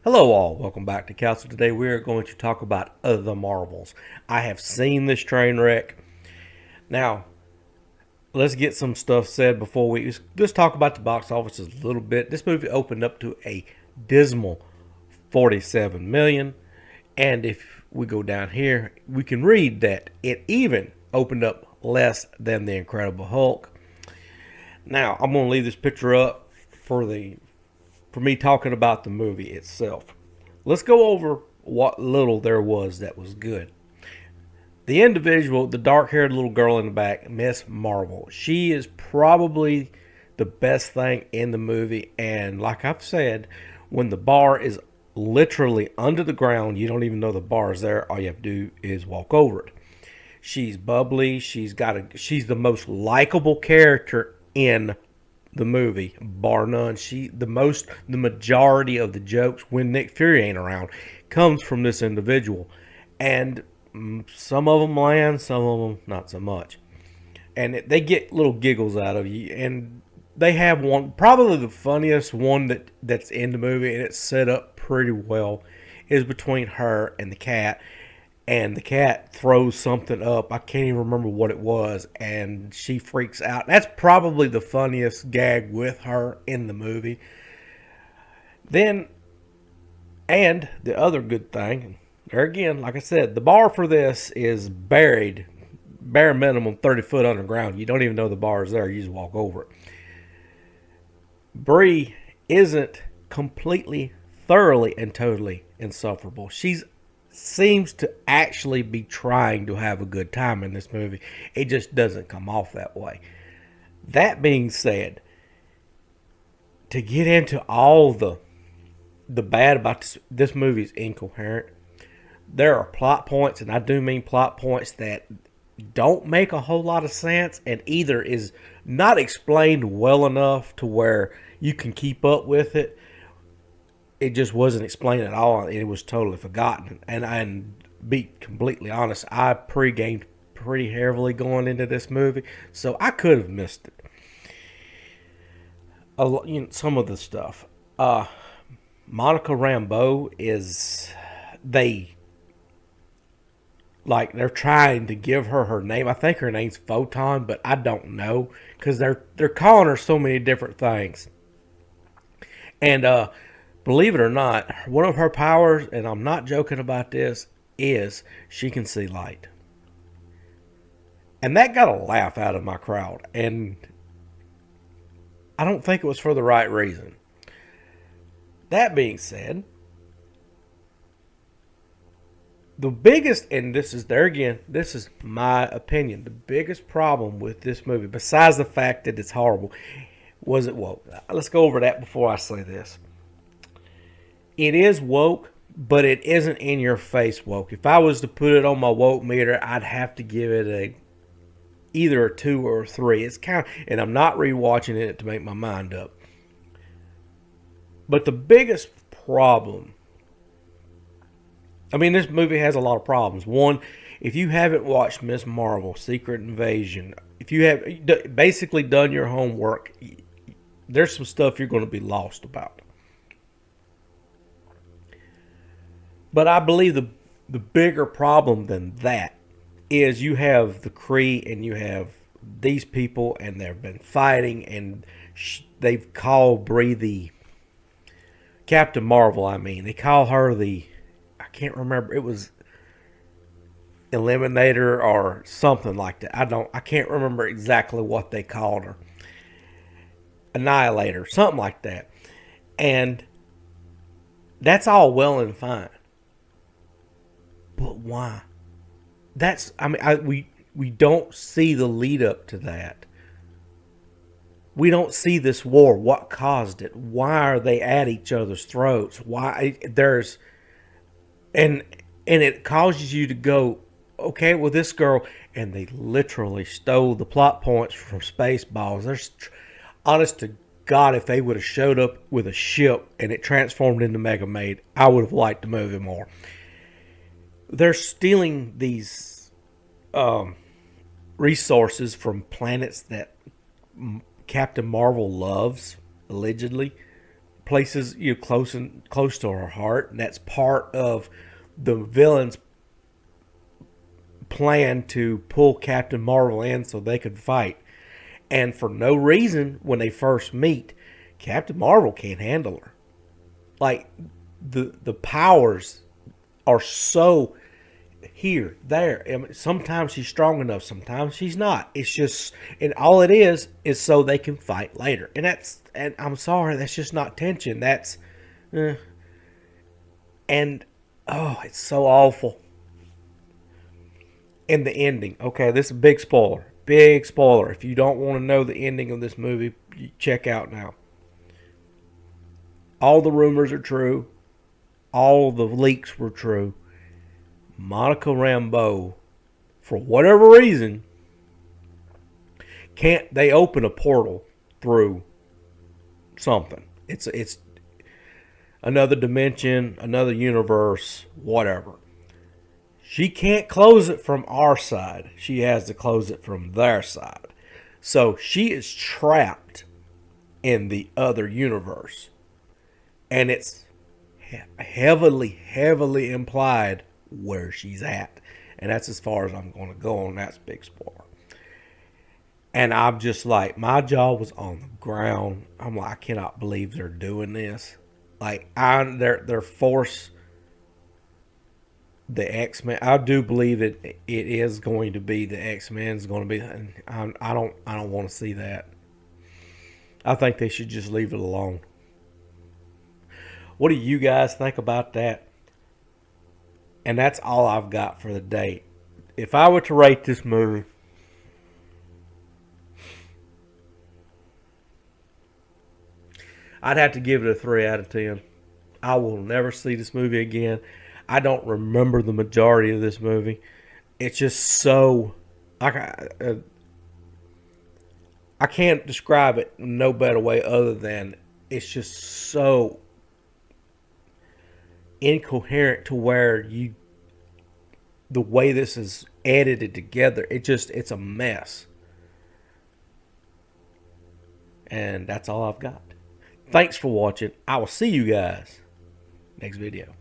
Hello all, welcome back to Council. Today we are going to talk about the Marvels. I have seen this train wreck. Now, let's get some stuff said before we just talk about the box office a little bit. This movie opened up to a dismal 47 million. And if we go down here, we can read that it even opened up less than the Incredible Hulk. Now, I'm going to leave this picture up for me talking about the movie itself. Let's go over what little there was that was good. The individual, the dark haired little girl in the back, Miss Marvel, she is probably the best thing in the movie. And like I've said, when the bar is literally under the ground, you don't even know the bar is there. All you have to do is walk over it. She's bubbly. She's the most likable character in the movie, bar none. The majority of the jokes when Nick Fury ain't around comes from this individual, and some of them land, some of them not so much, and they get little giggles out of you. And they have one, probably the funniest one that's in the movie, and it's set up pretty well, is between her and the cat. And the cat throws something up. I can't even remember what it was, and she freaks out. That's probably the funniest gag with her in the movie. Then, and the other good thing, there again, like I said, the bar for this is buried, bare minimum 30 foot underground. You don't even know the bar is there. You just walk over it. Bree isn't completely, thoroughly, and totally insufferable. She's seems to actually be trying to have a good time in this movie. It just doesn't come off that way. That being said, to get into all the bad about this movie is incoherent. There are plot points, and I do mean plot points that don't make a whole lot of sense, and either is not explained well enough to where you can keep up with it. It just wasn't explained at all. It was totally forgotten. And be completely honest, I pre-gamed pretty heavily going into this movie, so I could have missed it. Some of the stuff. Monica Rambeau is they they're trying to give her name. I think her name's Photon, but I don't know because they're calling her so many different things. And believe it or not, one of her powers, and I'm not joking about this, is she can see light. And that got a laugh out of my crowd. And I don't think it was for the right reason. That being said, the biggest, and this is there again, this is my opinion, the biggest problem with this movie, besides the fact that it's horrible, was it woke. Let's go over that before I say this. It is woke, but it isn't in your face woke. If I was to put it on my woke meter, I'd have to give it either a 2 or a 3. It's kind of, and I'm not rewatching it to make my mind up. But the biggest problem, I mean, this movie has a lot of problems. One, if you haven't watched Miss Marvel: Secret Invasion, if you have basically done your homework, there's some stuff you're going to be lost about. But I believe the bigger problem than that is you have the Kree and you have these people, and they've been fighting, and they've called Brie the Captain Marvel. I mean, they call her I can't remember. It was Eliminator or something like that. I can't remember exactly what they called her. Annihilator, something like that. And that's all well and fine. But why? We don't see the lead up to that. We don't see this war. What caused it? Why are they at each other's throats? Why there's and it causes you to go, okay, well, this girl, and they literally stole the plot points from Spaceballs. There's, honest to God, if they would have showed up with a ship and it transformed into Mega Maid, I would have liked the movie more. They're stealing these resources from planets that Captain Marvel loves, allegedly. places close to her heart, and that's part of the villain's plan to pull Captain Marvel in so they could fight. And for no reason, when they first meet, Captain Marvel can't handle her. Like the powers are so here, there. I mean, sometimes she's strong enough, sometimes she's not. It's just, and all it is so they can fight later. And I'm sorry, that's just not tension. That's, and oh, it's so awful. And the ending. Okay, this is a big spoiler. Big spoiler. If you don't want to know the ending of this movie, check out now. All the rumors are true. All the leaks were true. Monica Rambeau, for whatever reason, they open a portal through something. It's another dimension, another universe, whatever. She can't close it from our side. She has to close it from their side. So she is trapped in the other universe. And it's heavily implied where she's at. And that's as far as I'm going to go on. That's big spoiler. And I'm just like, my jaw was on the ground. I'm like, I cannot believe they're doing this. Like, they're forced the X-Men. I do believe it is going to be the X-Men is going to be. And I don't want to see that. I think they should just leave it alone. What do you guys think about that? And that's all I've got for the day. If I were to rate this movie, I'd have to give it a 3 out of 10. I will never see this movie again. I don't remember the majority of this movie. It's just so... I can't describe it no better way other than it's just so incoherent to where the way this is edited together, it's a mess. And that's all I've got. Thanks for watching. I will see you guys next video.